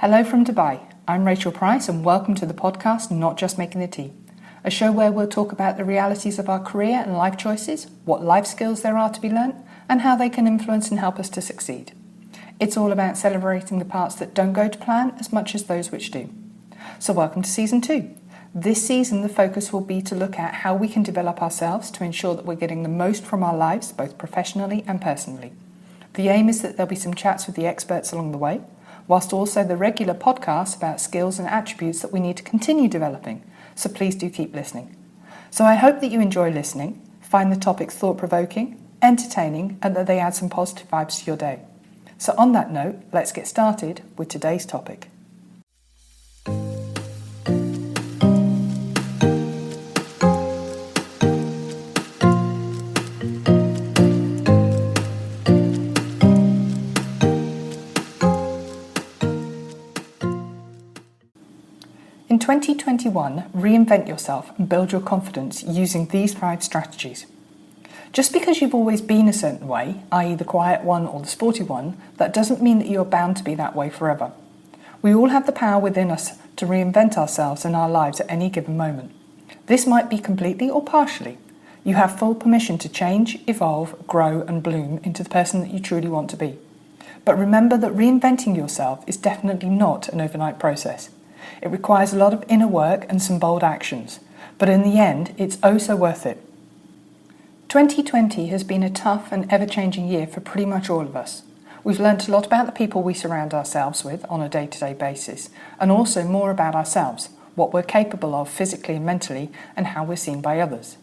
Hello from Dubai. I'm Rachel Price and welcome to the podcast Not Just Making the Tea, a show where we'll talk about the realities of our career and life choices, what life skills there are to be learnt, and how they can influence and help us to succeed. It's all about celebrating the parts that don't go to plan as much as those which do. So welcome to Season 2. This season the focus will be to look at how we can develop ourselves to ensure that we're getting the most from our lives, both professionally and personally. The aim is that there'll be some chats with the experts along the way, whilst also the regular podcasts about skills and attributes that we need to continue developing, so please do keep listening. So I hope that you enjoy listening, find the topics thought-provoking, entertaining, and that they add some positive vibes to your day. So on that note, let's get started with today's topic. In 2021, reinvent yourself and build your confidence using these 5 strategies. Just because you've always been a certain way, i.e. the quiet one or the sporty one, that doesn't mean that you're bound to be that way forever. We all have the power within us to reinvent ourselves and our lives at any given moment. This might be completely or partially. You have full permission to change, evolve, grow and bloom into the person that you truly want to be. But remember that reinventing yourself is definitely not an overnight process. It requires a lot of inner work and some bold actions, but in the end, it's oh so worth it. 2020 has been a tough and ever-changing year for pretty much all of us. We've learnt a lot about the people we surround ourselves with on a day-to-day basis, and also more about ourselves, what we're capable of physically and mentally, and how we're seen by others.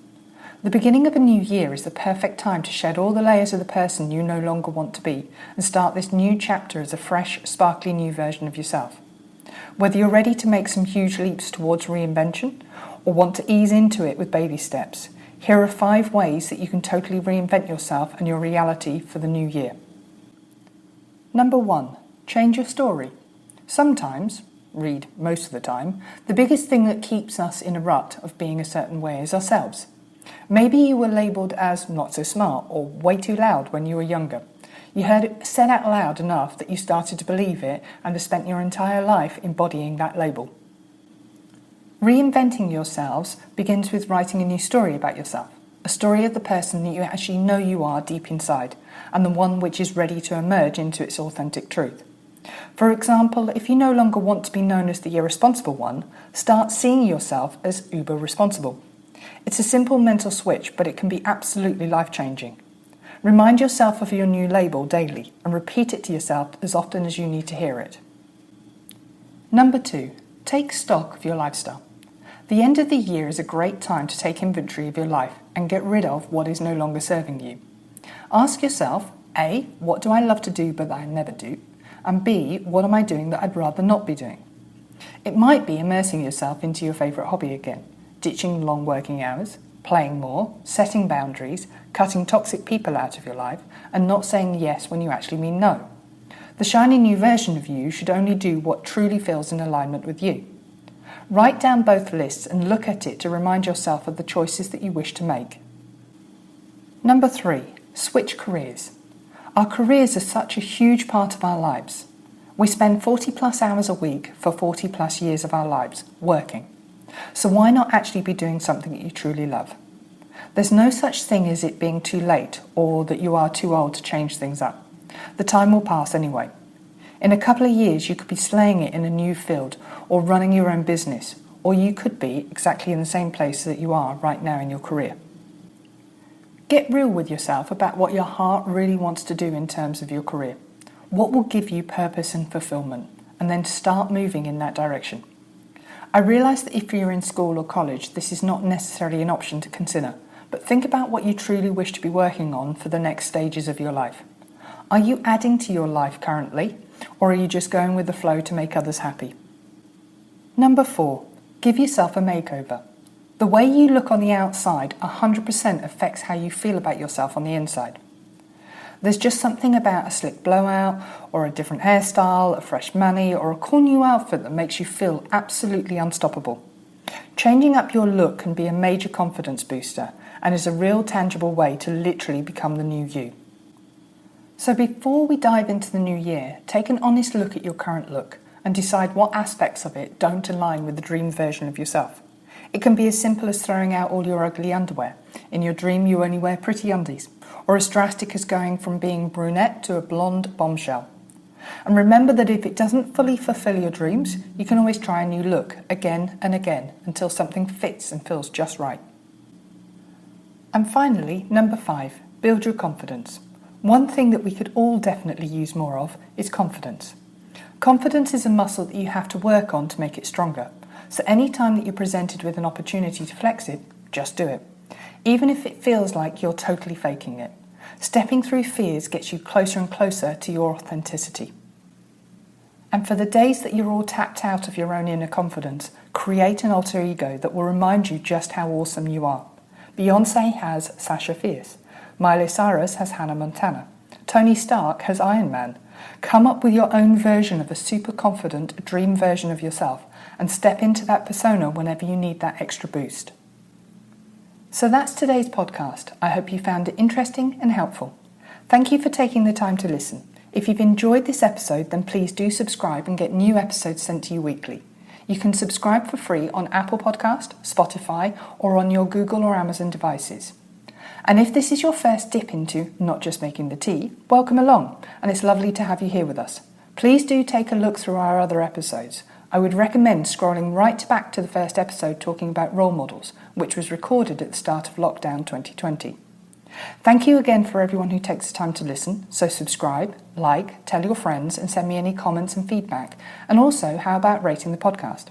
The beginning of a new year is the perfect time to shed all the layers of the person you no longer want to be, and start this new chapter as a fresh, sparkly new version of yourself. Whether you're ready to make some huge leaps towards reinvention or want to ease into it with baby steps, here are 5 ways that you can totally reinvent yourself and your reality for the new year. Number 1, change your story. Sometimes, read most of the time, the biggest thing that keeps us in a rut of being a certain way is ourselves. Maybe you were labelled as not so smart or way too loud when you were younger. You heard it said out loud enough that you started to believe it and have spent your entire life embodying that label. Reinventing yourselves begins with writing a new story about yourself, a story of the person that you actually know you are deep inside, and the one which is ready to emerge into its authentic truth. For example, if you no longer want to be known as the irresponsible one, start seeing yourself as uber responsible. It's a simple mental switch, but it can be absolutely life-changing. Remind yourself of your new label daily and repeat it to yourself as often as you need to hear it. Number 2, take stock of your lifestyle. The end of the year is a great time to take inventory of your life and get rid of what is no longer serving you. Ask yourself, A, what do I love to do but that I never do? And B, what am I doing that I'd rather not be doing? It might be immersing yourself into your favourite hobby again, ditching long working hours, playing more, setting boundaries, cutting toxic people out of your life, and not saying yes when you actually mean no. The shiny new version of you should only do what truly feels in alignment with you. Write down both lists and look at it to remind yourself of the choices that you wish to make. Number 3, switch careers. Our careers are such a huge part of our lives. We spend 40 plus hours a week for 40 plus years of our lives working. So why not actually be doing something that you truly love? There's no such thing as it being too late or that you are too old to change things up. The time will pass anyway. In a couple of years you could be slaying it in a new field or running your own business, or you could be exactly in the same place that you are right now in your career. Get real with yourself about what your heart really wants to do in terms of your career. What will give you purpose and fulfillment, and then start moving in that direction. I realise that if you're in school or college, this is not necessarily an option to consider, but think about what you truly wish to be working on for the next stages of your life. Are you adding to your life currently, or are you just going with the flow to make others happy? Number 4, give yourself a makeover. The way you look on the outside 100% affects how you feel about yourself on the inside. There's just something about a slick blowout, or a different hairstyle, a fresh mani, or a cool new outfit that makes you feel absolutely unstoppable. Changing up your look can be a major confidence booster and is a real tangible way to literally become the new you. So before we dive into the new year, take an honest look at your current look and decide what aspects of it don't align with the dream version of yourself. It can be as simple as throwing out all your ugly underwear. In your dream, you only wear pretty undies, or as drastic as going from being brunette to a blonde bombshell. And remember that if it doesn't fully fulfill your dreams, you can always try a new look again and again until something fits and feels just right. And finally, number 5, build your confidence. One thing that we could all definitely use more of is confidence. Confidence is a muscle that you have to work on to make it stronger. So any time that you're presented with an opportunity to flex it, just do it. Even if it feels like you're totally faking it. Stepping through fears gets you closer and closer to your authenticity. And for the days that you're all tapped out of your own inner confidence, create an alter ego that will remind you just how awesome you are. Beyoncé has Sasha Fierce. Miley Cyrus has Hannah Montana. Tony Stark has Iron Man. Come up with your own version of a super confident dream version of yourself and step into that persona whenever you need that extra boost. So that's today's podcast. I hope you found it interesting and helpful. Thank you for taking the time to listen. If you've enjoyed this episode, then please do subscribe and get new episodes sent to you weekly. You can subscribe for free on Apple Podcast, Spotify, or on your Google or Amazon devices. And if this is your first dip into Not Just Making the Tea, welcome along, and it's lovely to have you here with us. Please do take a look through our other episodes. I would recommend scrolling right back to the first episode talking about role models, which was recorded at the start of lockdown 2020. Thank you again for everyone who takes the time to listen, so subscribe, like, tell your friends and send me any comments and feedback, and also how about rating the podcast.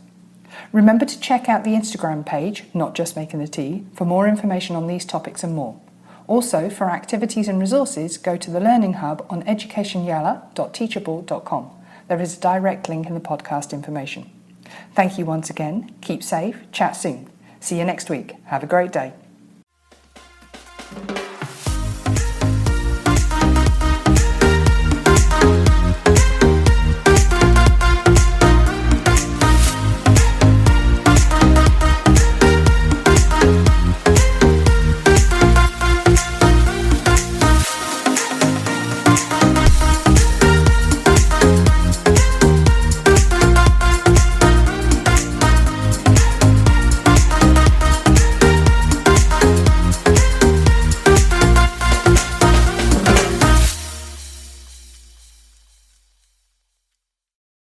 Remember to check out the Instagram page, Not Just Making the Tea, for more information on these topics and more. Also, for activities and resources, go to the Learning Hub on educationyala.teachable.com. There is a direct link in the podcast information. Thank you once again. Keep safe. Chat soon. See you next week. Have a great day.